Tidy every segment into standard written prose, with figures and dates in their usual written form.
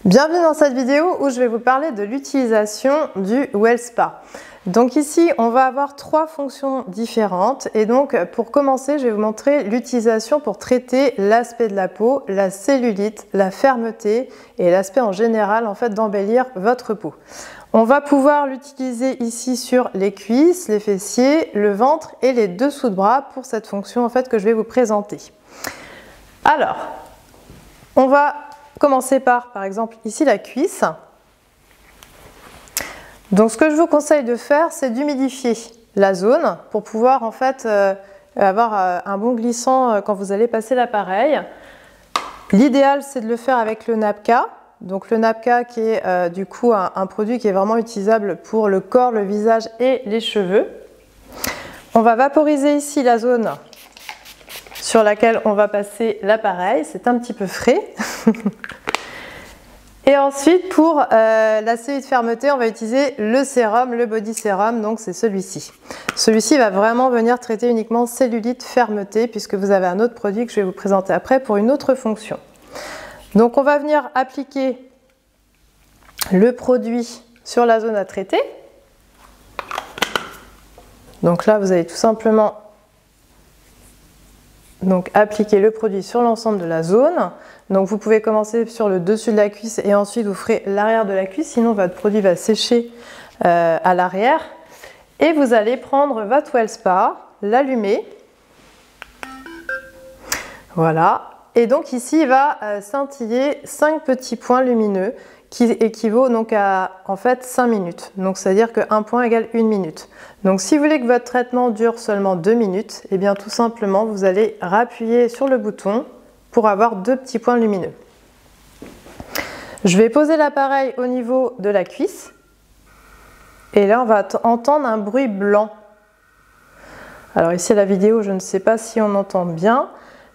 Bienvenue dans cette vidéo où je vais vous parler de l'utilisation du WellSpa. Donc ici, on va avoir trois fonctions différentes et donc pour commencer, je vais vous montrer l'utilisation pour traiter l'aspect de la peau, la cellulite, la fermeté et l'aspect en général en fait d'embellir votre peau. On va pouvoir l'utiliser ici sur les cuisses, les fessiers, le ventre et les dessous de bras pour cette fonction en fait que je vais vous présenter. Alors, on va commencer par exemple ici la cuisse. Donc ce que je vous conseille de faire, c'est d'humidifier la zone pour pouvoir en fait avoir un bon glissant quand vous allez passer l'appareil. L'idéal, c'est de le faire avec le Napka. Donc le Napka qui est du coup un produit qui est vraiment utilisable pour le corps, le visage et les cheveux. On va vaporiser ici la zone sur laquelle on va passer l'appareil. C'est un petit peu frais. Et ensuite, pour la cellulite fermeté, on va utiliser le sérum, le body sérum, donc c'est celui-ci. Celui-ci va vraiment venir traiter uniquement cellulite fermeté, puisque vous avez un autre produit que je vais vous présenter après pour une autre fonction. Donc on va venir appliquer le produit sur la zone à traiter. Donc là, vous allez tout simplement appliquer le produit sur l'ensemble de la zone. Donc vous pouvez commencer sur le dessus de la cuisse et ensuite vous ferez l'arrière de la cuisse, sinon votre produit va sécher à l'arrière. Et vous allez prendre votre WellSpa, l'allumer. Voilà. Et donc ici, il va scintiller 5 petits points lumineux qui équivaut donc à en fait 5 minutes. Donc c'est-à-dire qu'un point égale 1 minute. Donc si vous voulez que votre traitement dure seulement 2 minutes, et bien tout simplement vous allez rappuyer sur le bouton pour avoir 2 petits points lumineux. Je vais poser l'appareil au niveau de la cuisse et là on va entendre un bruit blanc. Alors ici à la vidéo, je ne sais pas si on entend bien,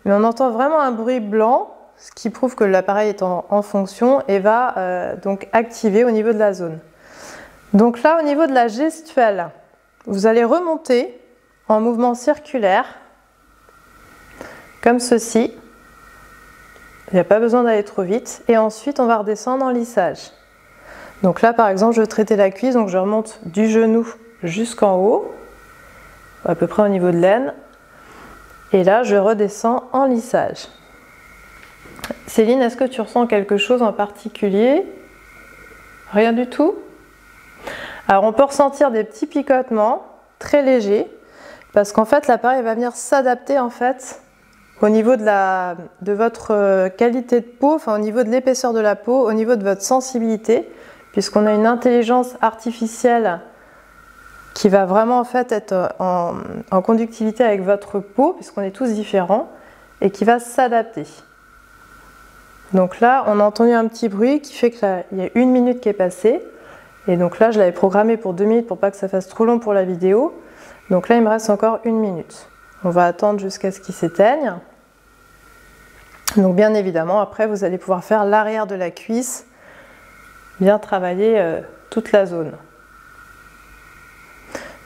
mais on entend vraiment un bruit blanc, ce qui prouve que l'appareil est en fonction et va donc activer au niveau de la zone. Donc là au niveau de la gestuelle, vous allez remonter en mouvement circulaire comme ceci. Il n'y a pas besoin d'aller trop vite. Et ensuite, on va redescendre en lissage. Donc là, par exemple, je vais traiter la cuisse. Donc je remonte du genou jusqu'en haut, à peu près au niveau de l'aine. Et là, je redescends en lissage. Céline, est-ce que tu ressens quelque chose en particulier? Rien du tout? Alors, on peut ressentir des petits picotements très légers parce qu'en fait, l'appareil va venir s'adapter en fait au niveau de votre qualité de peau, enfin au niveau de l'épaisseur de la peau, au niveau de votre sensibilité, puisqu'on a une intelligence artificielle qui va vraiment en fait être en conductivité avec votre peau, puisqu'on est tous différents, et qui va s'adapter. Donc là, on a entendu un petit bruit qui fait qu'il y a 1 minute qui est passée, et donc là, je l'avais programmé pour 2 minutes pour pas que ça fasse trop long pour la vidéo. Donc là, il me reste encore 1 minute. On va attendre jusqu'à ce qu'il s'éteigne. Donc bien évidemment, après vous allez pouvoir faire l'arrière de la cuisse, bien travailler toute la zone.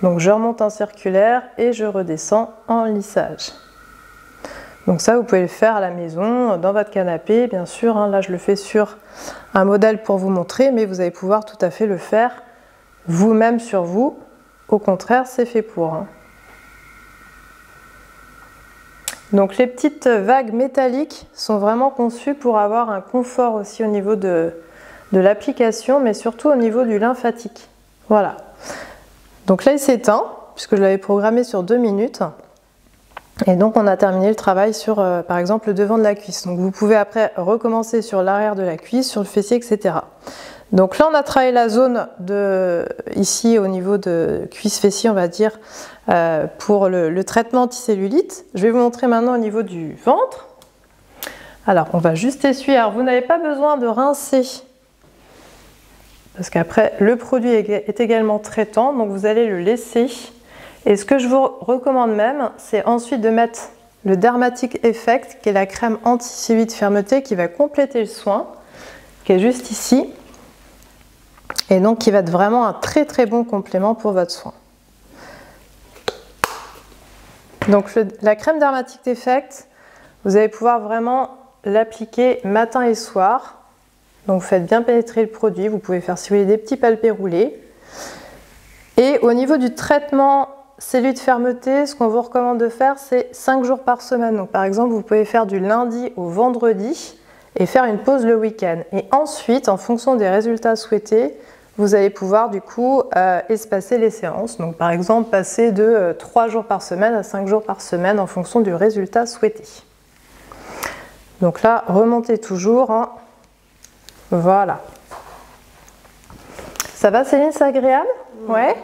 Donc je remonte en circulaire et je redescends en lissage. Donc ça, vous pouvez le faire à la maison, dans votre canapé, bien sûr. Hein, là, je le fais sur un modèle pour vous montrer, mais vous allez pouvoir tout à fait le faire vous-même sur vous. Au contraire, c'est fait pour. Hein. Donc les petites vagues métalliques sont vraiment conçues pour avoir un confort aussi au niveau de l'application, mais surtout au niveau du lymphatique. Voilà. Donc là il s'éteint, puisque je l'avais programmé sur 2 minutes. Et donc on a terminé le travail sur par exemple le devant de la cuisse. Donc vous pouvez après recommencer sur l'arrière de la cuisse, sur le fessier, etc. Donc là on a travaillé la zone ici au niveau de cuisse-fessier, on va dire, pour le traitement anticellulite. Je vais vous montrer maintenant au niveau du ventre. Alors on va juste essuyer. Alors vous n'avez pas besoin de rincer parce qu'après le produit est également traitant, donc vous allez le laisser. Et ce que je vous recommande même, c'est ensuite de mettre le Dermatic Effect, qui est la crème anti-cellulite fermeté qui va compléter le soin, qui est juste ici. Et donc qui va être vraiment un très très bon complément pour votre soin. Donc la crème Dermatic Effect, vous allez pouvoir vraiment l'appliquer matin et soir. Donc faites bien pénétrer le produit. Vous pouvez faire, si vous voulez, des petits palpés roulés. Et au niveau du traitement cellulite fermeté, ce qu'on vous recommande de faire, c'est 5 jours par semaine. Donc par exemple, vous pouvez faire du lundi au vendredi et faire une pause le week-end. Et ensuite, en fonction des résultats souhaités, vous allez pouvoir du coup espacer les séances. Donc par exemple, passer de 3 jours par semaine à 5 jours par semaine en fonction du résultat souhaité. Donc là, remontez toujours. Hein. Voilà. Ça va Céline, c'est agréable? Ouais.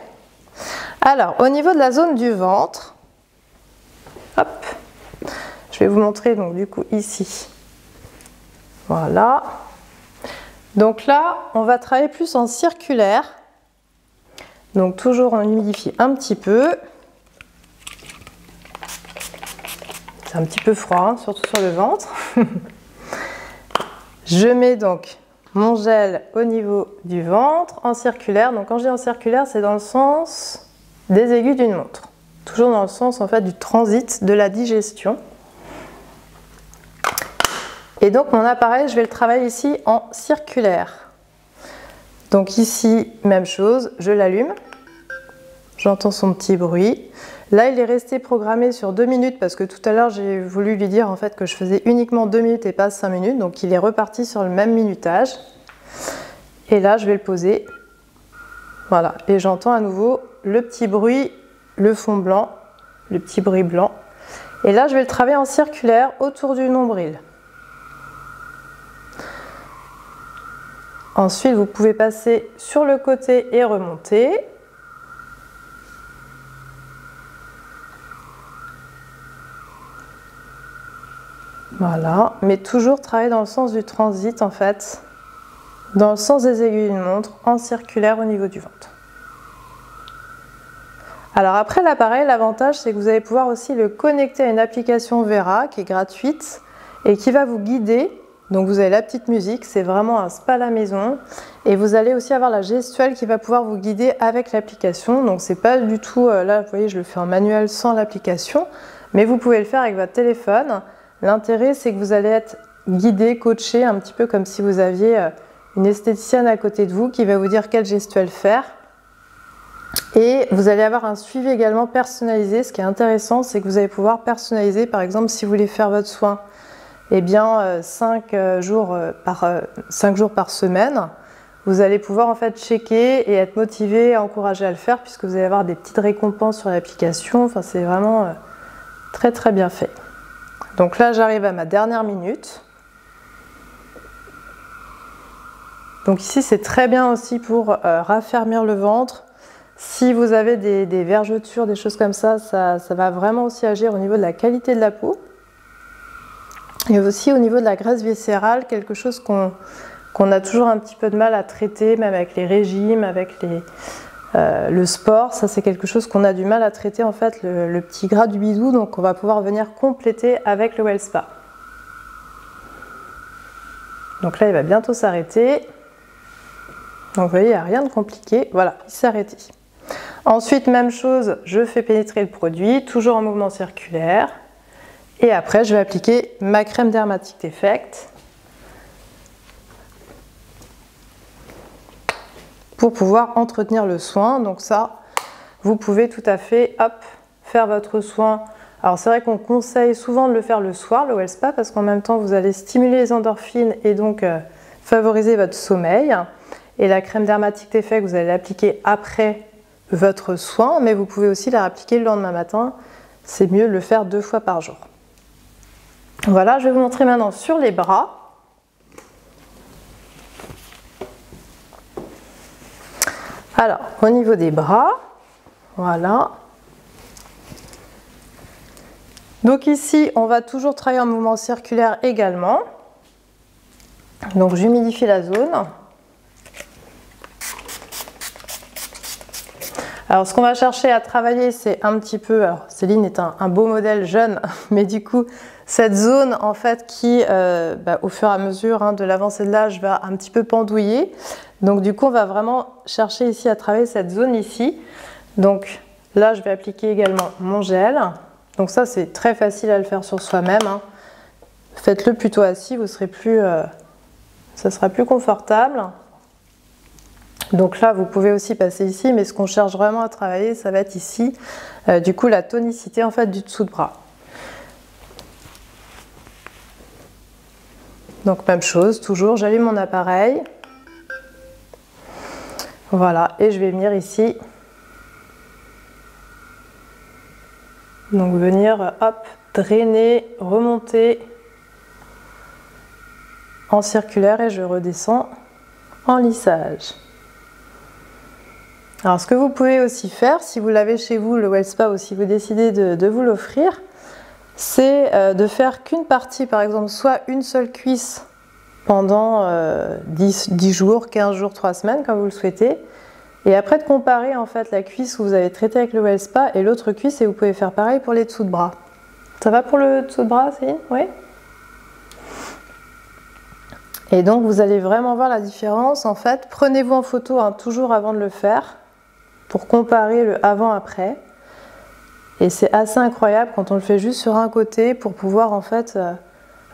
Alors, au niveau de la zone du ventre, hop, je vais vous montrer donc du coup ici. Voilà. Donc là, on va travailler plus en circulaire. Donc toujours on humidifie un petit peu. C'est un petit peu froid, hein, surtout sur le ventre. Je mets donc mon gel au niveau du ventre en circulaire. Donc quand je dis en circulaire, c'est dans le sens des aiguilles d'une montre. Toujours dans le sens en fait du transit de la digestion. Et donc mon appareil, je vais le travailler ici en circulaire. Donc ici, même chose, je l'allume. J'entends son petit bruit. Là, il est resté programmé sur 2 minutes parce que tout à l'heure, j'ai voulu lui dire en fait que je faisais uniquement 2 minutes et pas 5 minutes. Donc, il est reparti sur le même minutage. Et là, je vais le poser. Voilà. Et j'entends à nouveau le petit bruit, le fond blanc, le petit bruit blanc. Et là, je vais le travailler en circulaire autour du nombril. Ensuite, vous pouvez passer sur le côté et remonter. Voilà, mais toujours travailler dans le sens du transit en fait, dans le sens des aiguilles d'une montre, en circulaire au niveau du ventre. Alors après l'appareil, l'avantage c'est que vous allez pouvoir aussi le connecter à une application Vera qui est gratuite et qui va vous guider. Donc vous avez la petite musique, c'est vraiment un spa à la maison. Et vous allez aussi avoir la gestuelle qui va pouvoir vous guider avec l'application. Donc c'est pas du tout, là vous voyez je le fais en manuel sans l'application, mais vous pouvez le faire avec votre téléphone. L'intérêt, c'est que vous allez être guidé, coaché, un petit peu comme si vous aviez une esthéticienne à côté de vous qui va vous dire quelle gestuelle faire. Et vous allez avoir un suivi également personnalisé. Ce qui est intéressant, c'est que vous allez pouvoir personnaliser, par exemple, si vous voulez faire votre soin, eh bien 5 jours par semaine, vous allez pouvoir en fait checker et être motivé, encouragé à le faire, puisque vous allez avoir des petites récompenses sur l'application. Enfin, c'est vraiment très très bien fait. Donc là, j'arrive à ma dernière minute. Donc ici, c'est très bien aussi pour raffermir le ventre. Si vous avez des vergetures, des choses comme ça, ça va vraiment aussi agir au niveau de la qualité de la peau. Et aussi au niveau de la graisse viscérale, quelque chose qu'on a toujours un petit peu de mal à traiter, même avec les régimes, avec le sport. Ça, c'est quelque chose qu'on a du mal à traiter, en fait, le petit gras du bidou. Donc, on va pouvoir venir compléter avec le WellSpa. Donc là, il va bientôt s'arrêter. Donc, vous voyez, il n'y a rien de compliqué. Voilà, il s'est arrêté. Ensuite, même chose, je fais pénétrer le produit, toujours en mouvement circulaire. Et après, je vais appliquer ma crème Dermatic Effect pour pouvoir entretenir le soin. Donc ça, vous pouvez tout à fait faire votre soin. Alors c'est vrai qu'on conseille souvent de le faire le soir, le WellSpa, parce qu'en même temps, vous allez stimuler les endorphines et donc favoriser votre sommeil. Et la crème Dermatic Effect, vous allez l'appliquer après votre soin, mais vous pouvez aussi la appliquer le lendemain matin. C'est mieux de le faire 2 fois par jour. Voilà, je vais vous montrer maintenant sur les bras. Alors, au niveau des bras, voilà. Donc ici, on va toujours travailler en mouvement circulaire également. Donc j'humidifie la zone. Alors ce qu'on va chercher à travailler, c'est un petit peu, alors Céline est un beau modèle jeune, mais du coup cette zone en fait qui au fur et à mesure de l'avancée de l'âge va un petit peu pendouiller. Donc du coup on va vraiment chercher ici à travailler cette zone ici. Donc là je vais appliquer également mon gel. Donc ça c'est très facile à le faire sur soi-même. Faites-le plutôt assis, vous serez plus ça sera plus confortable. Donc là, vous pouvez aussi passer ici, mais ce qu'on cherche vraiment à travailler, ça va être ici, du coup, la tonicité en fait du dessous de bras. Donc même chose, toujours, j'allume mon appareil. Voilà, et je vais venir ici. Donc venir, hop, drainer, remonter en circulaire et je redescends en lissage. Alors ce que vous pouvez aussi faire, si vous l'avez chez vous, le WellSpa, ou si vous décidez de vous l'offrir, c'est de faire qu'une partie, par exemple, soit une seule cuisse pendant 10 jours, 15 jours, 3 semaines, comme vous le souhaitez. Et après de comparer en fait la cuisse où vous avez traité avec le WellSpa et l'autre cuisse, et vous pouvez faire pareil pour les dessous de bras. Ça va pour le dessous de bras, Céline? Oui. Et donc vous allez vraiment voir la différence. En fait, prenez-vous en photo toujours avant de le faire pour comparer le avant-après. Et c'est assez incroyable quand on le fait juste sur un côté pour pouvoir en fait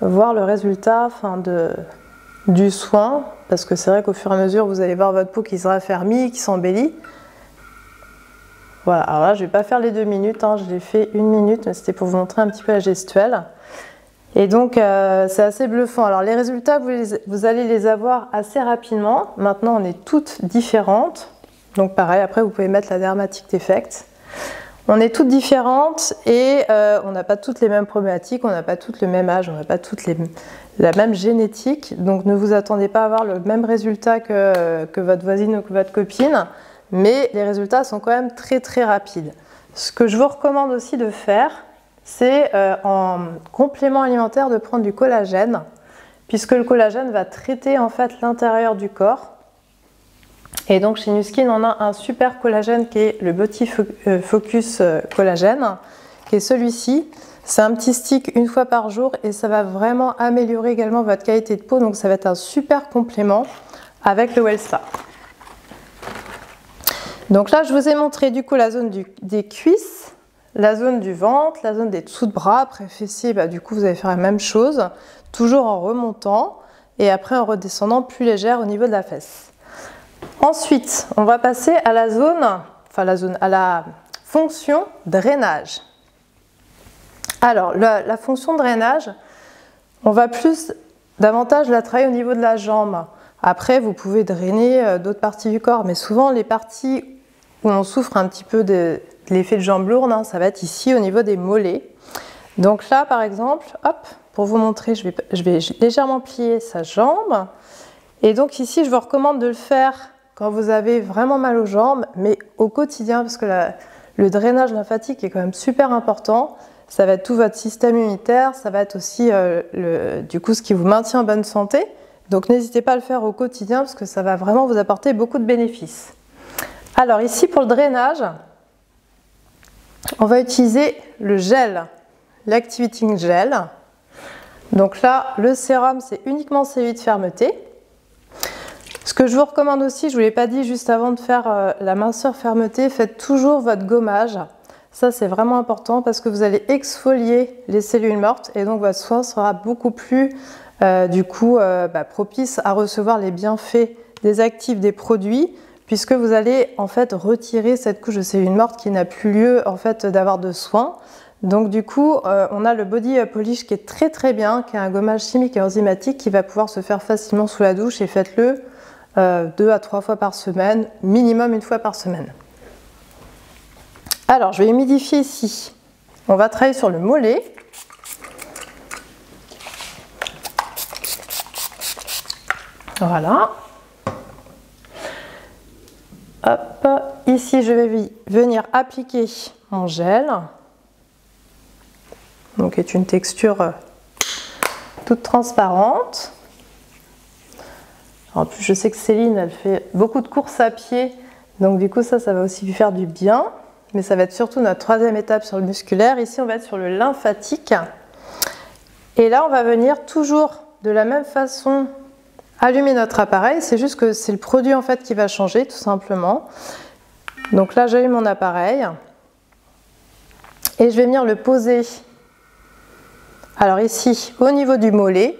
voir le résultat du soin, parce que c'est vrai qu'au fur et à mesure vous allez voir votre peau qui se raffermit, qui s'embellit. Voilà, alors là je ne vais pas faire les 2 minutes, je l'ai fait 1 minute, mais c'était pour vous montrer un petit peu la gestuelle. Et donc c'est assez bluffant. Alors les résultats, vous allez les avoir assez rapidement. Maintenant on est toutes différentes, donc pareil, après vous pouvez mettre la Dermatic Effect. On est toutes différentes et on n'a pas toutes les mêmes problématiques, on n'a pas toutes le même âge, on n'a pas toutes la même génétique. Donc ne vous attendez pas à avoir le même résultat que votre voisine ou que votre copine, mais les résultats sont quand même très très rapides. Ce que je vous recommande aussi de faire, c'est en complément alimentaire de prendre du collagène, puisque le collagène va traiter en fait l'intérieur du corps. Et donc chez Nu Skin, on a un super collagène qui est le Body Focus Collagène, qui est celui-ci. C'est un petit stick 1 fois par jour et ça va vraiment améliorer également votre qualité de peau. Donc ça va être un super complément avec le WellSpa. Donc là, je vous ai montré du coup la zone des cuisses, la zone du ventre, la zone des dessous de bras. Après fessiers, du coup vous allez faire la même chose, toujours en remontant et après en redescendant plus légère au niveau de la fesse. Ensuite, on va passer à à la fonction drainage. Alors, la fonction drainage, on va davantage la travailler au niveau de la jambe. Après, vous pouvez drainer d'autres parties du corps, mais souvent les parties où on souffre un petit peu de l'effet de jambe lourde, ça va être ici au niveau des mollets. Donc là, par exemple, hop, pour vous montrer, je vais légèrement plier sa jambe. Et donc ici, je vous recommande de le faire quand vous avez vraiment mal aux jambes, mais au quotidien, parce que le drainage lymphatique est quand même super important. Ça va être tout votre système immunitaire, ça va être aussi du coup ce qui vous maintient en bonne santé. Donc n'hésitez pas à le faire au quotidien parce que ça va vraiment vous apporter beaucoup de bénéfices. Alors ici pour le drainage, on va utiliser le gel, l'Activating Gel. Donc là, le sérum, c'est uniquement celui de fermeté. Ce que je vous recommande aussi, je ne vous l'ai pas dit juste avant de faire la minceur fermeté, faites toujours votre gommage. Ça, c'est vraiment important parce que vous allez exfolier les cellules mortes et donc votre soin sera beaucoup plus propice à recevoir les bienfaits des actifs des produits, puisque vous allez en fait retirer cette couche de cellules mortes qui n'a plus lieu en fait d'avoir de soins. Donc du coup, on a le Body Polish qui est très très bien, qui est un gommage chimique et enzymatique qui va pouvoir se faire facilement sous la douche, et faites-le 2 à 3 fois par semaine, minimum 1 fois par semaine. Alors, je vais humidifier ici. On va travailler sur le mollet. Voilà. Hop. Ici, je vais venir appliquer mon gel. Donc, qui est une texture toute transparente. En plus, je sais que Céline, elle fait beaucoup de courses à pied. Donc, du coup, ça va aussi lui faire du bien. Mais ça va être surtout notre 3e étape sur le musculaire. Ici, on va être sur le lymphatique. Et là, on va venir toujours de la même façon allumer notre appareil. C'est juste que c'est le produit en fait qui va changer, tout simplement. Donc là, j'allume mon appareil. Et je vais venir le poser. Alors ici, au niveau du mollet.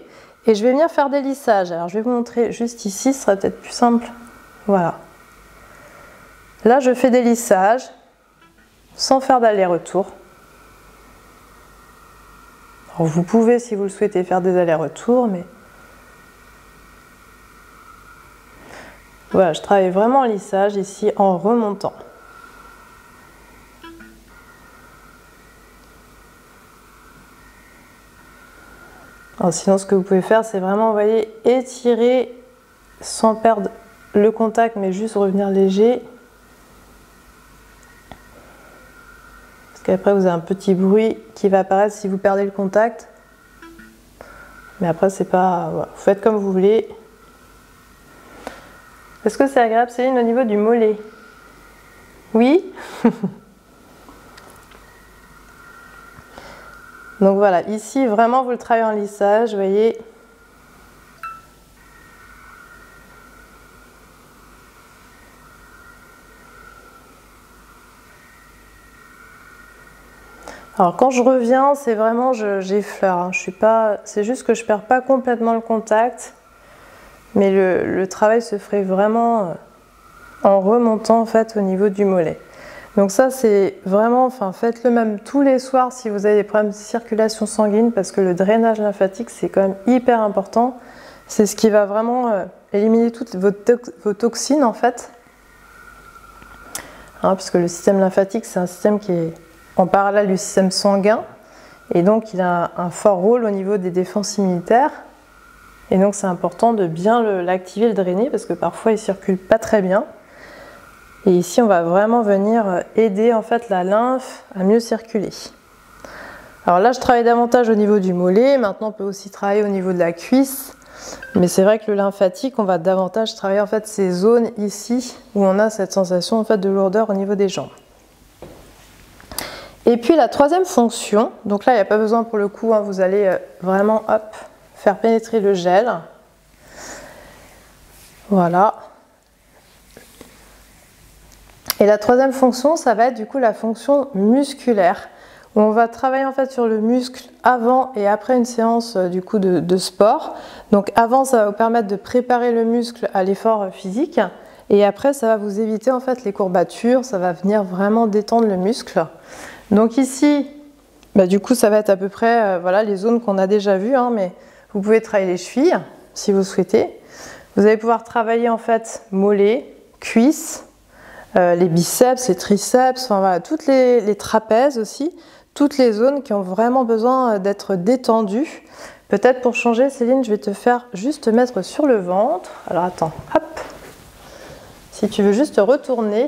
Et je vais venir faire des lissages. Alors je vais vous montrer juste ici, ce sera peut-être plus simple. Voilà. Là je fais des lissages sans faire d'aller-retour. Alors vous pouvez, si vous le souhaitez, faire des allers-retours, mais voilà, je travaille vraiment en lissage ici en remontant. Alors sinon, ce que vous pouvez faire, c'est vraiment, vous voyez, étirer sans perdre le contact, mais juste revenir léger. Parce qu'après, vous avez un petit bruit qui va apparaître si vous perdez le contact. Mais après, c'est pas... Voilà. Vous faites comme vous voulez. Est-ce que c'est agréable, Céline, au niveau du mollet? Oui. Donc voilà, ici, vraiment, vous le travaillez en lissage, vous voyez. Alors quand je reviens, c'est vraiment, j'effleure, hein. Je suis pas, c'est juste que je perds pas complètement le contact, mais le travail se ferait vraiment en remontant en fait au niveau du mollet. Donc ça c'est vraiment, enfin faites-le même tous les soirs si vous avez des problèmes de circulation sanguine, parce que le drainage lymphatique c'est quand même hyper important. C'est ce qui va vraiment éliminer toutes vos toxines en fait, hein, puisque le système lymphatique c'est un système qui est en parallèle du système sanguin, et donc il a un fort rôle au niveau des défenses immunitaires, et donc c'est important de bien l'activer, le drainer, parce que parfois il ne circule pas très bien. Et ici on va vraiment venir aider en fait la lymphe à mieux circuler. Alors là je travaille davantage au niveau du mollet, maintenant on peut aussi travailler au niveau de la cuisse, mais c'est vrai que le lymphatique on va davantage travailler en fait ces zones ici où on a cette sensation en fait de lourdeur au niveau des jambes. Et puis la troisième fonction, donc là il n'y a pas besoin pour le coup, hein, vous allez vraiment hop, faire pénétrer le gel. Voilà. Et la troisième fonction, ça va être du coup la fonction musculaire, où on va travailler en fait sur le muscle avant et après une séance du coup de sport. Donc avant, ça va vous permettre de préparer le muscle à l'effort physique, et après ça va vous éviter en fait les courbatures, ça va venir vraiment détendre le muscle. Donc ici, bah, du coup ça va être à peu près voilà, les zones qu'on a déjà vues, hein, mais vous pouvez travailler les chevilles si vous souhaitez. Vous allez pouvoir travailler en fait mollets, cuisses, les biceps, les triceps, enfin voilà, toutes les trapèzes aussi, toutes les zones qui ont vraiment besoin d'être détendues. Peut-être pour changer, Céline, je vais te faire juste te mettre sur le ventre. Alors attends, hop, si tu veux juste retourner.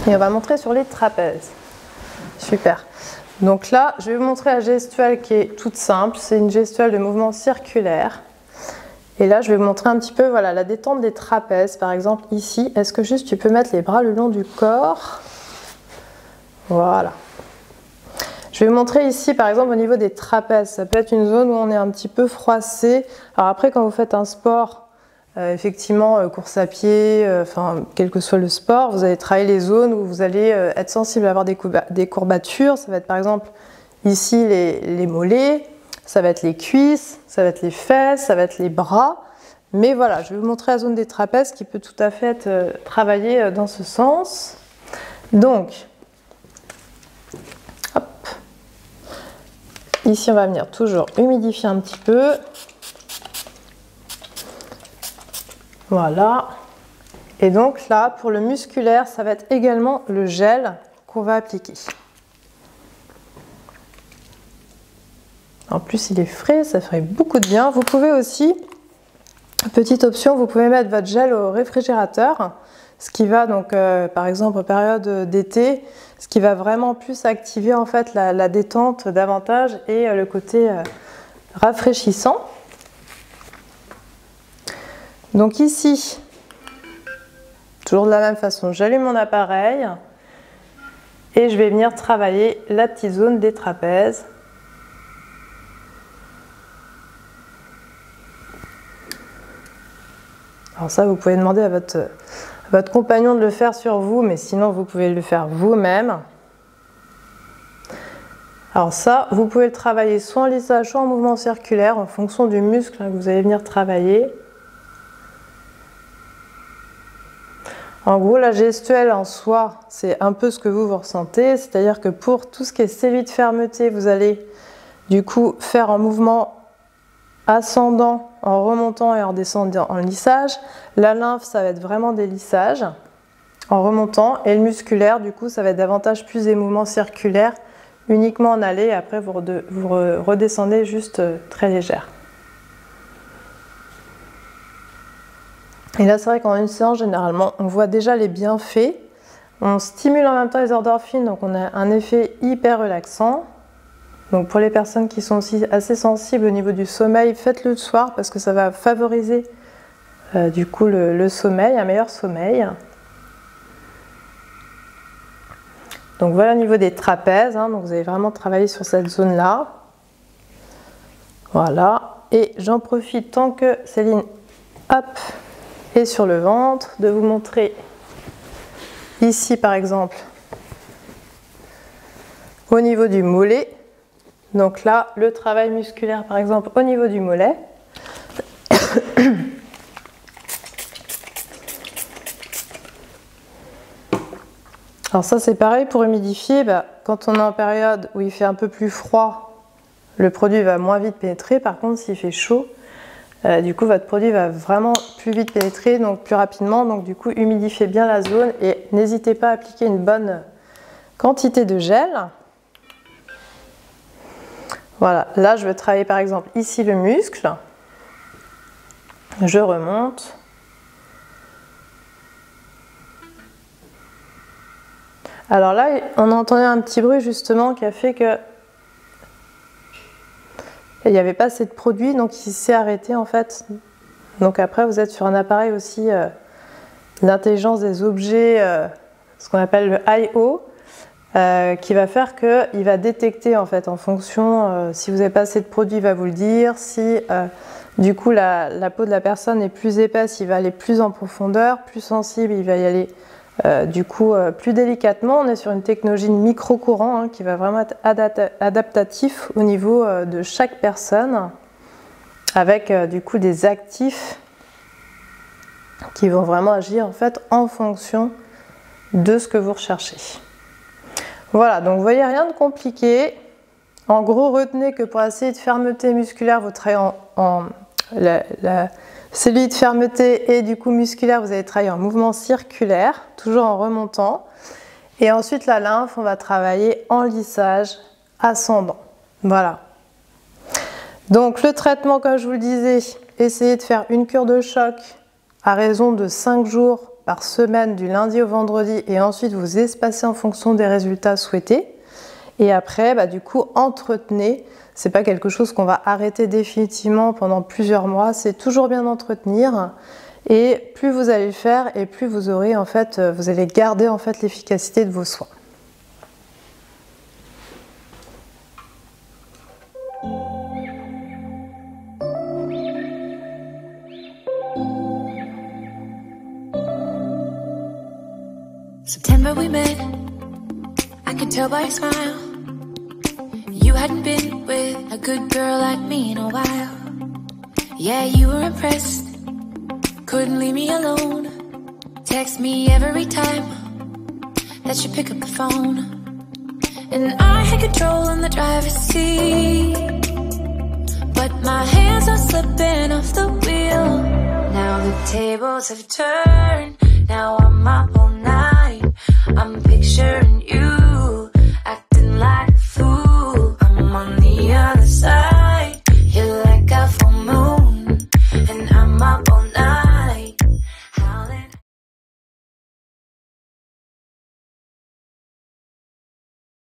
Et on va montrer sur les trapèzes. Super. Donc là, je vais vous montrer la gestuelle qui est toute simple. C'est une gestuelle de mouvement circulaire. Et là, je vais vous montrer un petit peu voilà, la détente des trapèzes. Par exemple, ici, est-ce que juste tu peux mettre les bras le long du corps? Voilà. Je vais vous montrer ici, par exemple, au niveau des trapèzes. Ça peut être une zone où on est un petit peu froissé. Alors après, quand vous faites un sport, effectivement, course à pied, enfin, quel que soit le sport, vous allez travailler les zones où vous allez être sensible à avoir des courbatures. Ça va être par exemple ici les mollets, ça va être les cuisses, ça va être les fesses, ça va être les bras. Mais voilà, je vais vous montrer la zone des trapèzes qui peut tout à fait être travaillée dans ce sens. Donc, hop. Ici on va venir toujours humidifier un petit peu. Voilà. Et donc là, pour le musculaire, ça va être également le gel qu'on va appliquer. En plus, il est frais, ça ferait beaucoup de bien. Vous pouvez aussi, petite option, vous pouvez mettre votre gel au réfrigérateur, ce qui va donc, par exemple, en période d'été, ce qui va vraiment plus activer en fait la détente davantage et le côté rafraîchissant. Donc ici, toujours de la même façon, j'allume mon appareil et je vais venir travailler la petite zone des trapèzes. Alors ça, vous pouvez demander à votre compagnon de le faire sur vous, mais sinon vous pouvez le faire vous-même. Alors ça, vous pouvez le travailler soit en lissage, soit en mouvement circulaire, en fonction du muscle que vous allez venir travailler. En gros, la gestuelle en soi, c'est un peu ce que vous ressentez, c'est-à-dire que pour tout ce qui est cellulite fermeté, vous allez du coup faire un mouvement ascendant en remontant et en descendant en lissage. La lymphe, ça va être vraiment des lissages en remontant, et le musculaire, du coup, ça va être davantage plus des mouvements circulaires, uniquement en aller, et après vous redescendez juste très légère. Et là, c'est vrai qu'en une séance, généralement, on voit déjà les bienfaits. On stimule en même temps les endorphines, donc on a un effet hyper relaxant. Donc pour les personnes qui sont aussi assez sensibles au niveau du sommeil, faites-le le soir parce que ça va favoriser du coup le sommeil, un meilleur sommeil. Donc voilà au niveau des trapèzes, hein, donc vous allez vraiment travailler sur cette zone-là. Voilà, et j'en profite tant que Céline, hop, et sur le ventre, de vous montrer ici par exemple au niveau du mollet. Donc là, le travail musculaire par exemple au niveau du mollet. Alors ça c'est pareil pour humidifier, quand on est en période où il fait un peu plus froid, le produit va moins vite pénétrer. Par contre s'il fait chaud, du coup votre produit va vraiment plus vite pénétrer, donc plus rapidement, donc du coup humidifiez bien la zone et n'hésitez pas à appliquer une bonne quantité de gel. Voilà, là je vais travailler par exemple ici le muscle, je remonte. Alors là on a entendu un petit bruit justement qui a fait que il n'y avait pas assez de produit, donc il s'est arrêté en fait. Donc après vous êtes sur un appareil aussi d'intelligence des objets, ce qu'on appelle le I/O, qui va faire qu'il va détecter en fait en fonction, si vous n'avez pas assez de produit, il va vous le dire. Si du coup la peau de la personne est plus épaisse, il va aller plus en profondeur, plus sensible, il va y aller du coup plus délicatement. On est sur une technologie de micro-courant qui va vraiment être adaptatif au niveau de chaque personne, avec du coup des actifs qui vont vraiment agir en fait en fonction de ce que vous recherchez. Voilà, donc vous voyez, rien de compliqué. En gros, retenez que pour essayer de fermeté musculaire, vous travaillez la cellulite fermeté et du coup musculaire, vous allez travailler en mouvement circulaire, toujours en remontant. Et ensuite la lymphe, on va travailler en lissage ascendant. Voilà. Donc le traitement, comme je vous le disais, essayez de faire une cure de choc à raison de 5 jours par semaine, du lundi au vendredi, et ensuite vous espacez en fonction des résultats souhaités. Et après, du coup, entretenez. C'est pas quelque chose qu'on va arrêter définitivement pendant plusieurs mois. C'est toujours bien d'entretenir. Et plus vous allez le faire, et plus vous aurez en fait, vous allez garder en fait l'efficacité de vos soins. September we met, I could tell by your smile. You hadn't been with a good girl like me in a while. Yeah, you were impressed, couldn't leave me alone. Text me every time that you pick up the phone. And I had control in the driver's seat, but my hands are slipping off the wheel. Now the tables have turned, now I'm up all night. I'm picturing